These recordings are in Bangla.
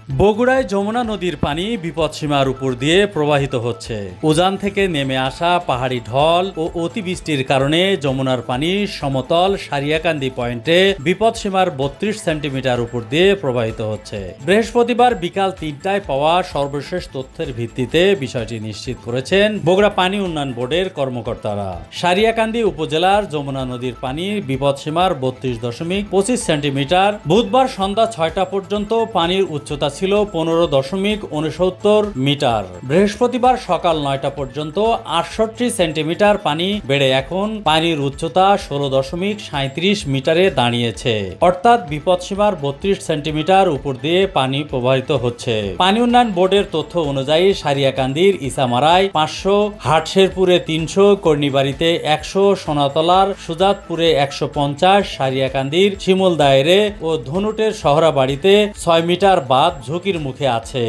বগুড়ায় যমুনা নদীর পানি বিপদসীমার উপর দিয়ে প্রবাহিত হচ্ছে। উজান থেকে নেমে আসা পাহাড়ি ঢল ও অতিবৃষ্টির কারণে যমুনার পানি সমতল সারিয়াকান্দি পয়েন্টে বিপদসীমার ৩২ সেন্টিমিটার উপর দিয়ে প্রবাহিত হচ্ছে। বৃহস্পতিবার বিকাল ৩টায় পাওয়া সর্বশেষ তথ্যের ভিত্তিতে বিষয়টি নিশ্চিত করেছেন বগুড়া পানি উন্নয়ন বোর্ডের কর্মকর্তারা। সারিয়াকান্দি উপজেলার যমুনা নদীর পানি বিপদসীমার ৩২.২৫ সেন্টিমিটার। বুধবার সন্ধ্যা ৬টা পর্যন্ত পানির উচ্চতা ছিল ১৫.৬৯ মিটার। বৃহস্পতিবার সকাল ৯টা পর্যন্ত ৬৮ সেন্টিমিটার পানি বেড়ে এখন পানির উচ্চতা ১৬.৩৭ মিটারে দাঁড়িয়েছে, অর্থাৎ বিপদসীমার ৩২ সেন্টিমিটার উপর দিয়ে পানি প্রবাহিত হচ্ছে। পানি উন্নয়ন বোর্ডের তথ্য অনুযায়ী সারিয়াকান্দির ইসামারায় ৫০০, হাটশেরপুরে ৩০০, কর্ণিবাড়িতে ১০০, সোনাতলার সুজাতপুরে ১৫০, সারিয়াকান্দির শিমুলদায়রে ও ধনুটের শহরাবাড়িতে ৬ মিটার বাঁধ ঝুঁকির মুখে আছে।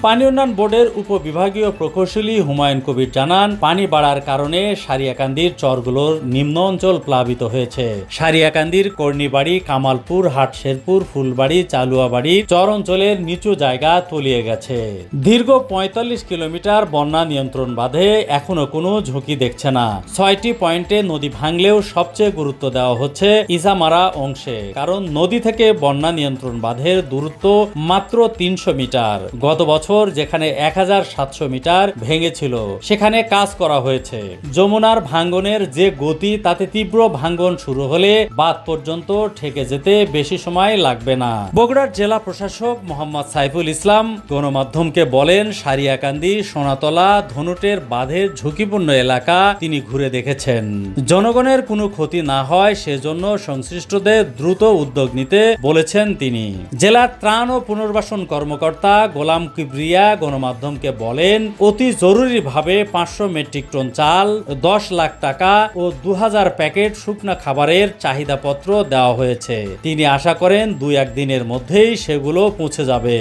পানি উন্নয়ন বোর্ডের উপবিভাগীয় প্রকৌশলী হুমায়ুন কবির জানান, পানি বাড়ার কারণে সারিয়াকান্দির চরগুলোর নিম্ন অঞ্চল প্লাবিত হয়েছে। সারিয়াকান্দির কর্ণিবাড়ি, কামালপুর, হাটশেরপুর, ফুলবাড়ি, চালুয়াবাড়ি চর অঞ্চলের নিচু জায়গা তলিয়ে গেছে। দীর্ঘ ৪৫ কিলোমিটার বন্যা নিয়ন্ত্রণ বাঁধে এখনো কোনো ঝুঁকি দেখছে না। ৬টি পয়েন্টে নদী ভাঙলেও সবচেয়ে গুরুত্ব দেওয়া হচ্ছে ইসামারা অংশে, কারণ নদী থেকে বন্যা নিয়ন্ত্রণ বাঁধের দূরত্ব মাত্র ৩০০ মিটার। গত বছর যেখানে ১৭০০ মিটার ভেঙেছিল সেখানে কাজ করা হয়েছে। যমুনার ভাঙ্গনের যে গতি, তাতে তীব্র ভাঙ্গন শুরু হলে বাঁধ পর্যন্ত ঠেকে যেতে বেশি সময় লাগবে না। বগুড়ার জেলা প্রশাসক মোহাম্মদ সাইফুল ইসলাম গণমাধ্যমকে বলেন, সারিয়াকান্দি, সোনাতলা, ধনুটের বাঁধের ঝুঁকিপূর্ণ এলাকা তিনি ঘুরে দেখেছেন। জনগণের কোনো ক্ষতি না হয় সেজন্য সংশ্লিষ্টদের দ্রুত উদ্যোগ নিতে বলেছেন তিনি। জেলার ত্রাণ ও পুনর্বাসন কর্মকর্তা গোলাম কিবরিয়া গণমাধ্যমকে বলেন, অতি জরুরিভাবে ৫০০ মেট্রিক টন চাল, ১০ লাখ টাকা ও ২০০০ প্যাকেট শুকনা খাবারের চাহিদাপত্র দেওয়া হয়েছে। তিনি আশা করেন ২-১ দিনের মধ্যেই সেগুলো পৌঁছে যাবে।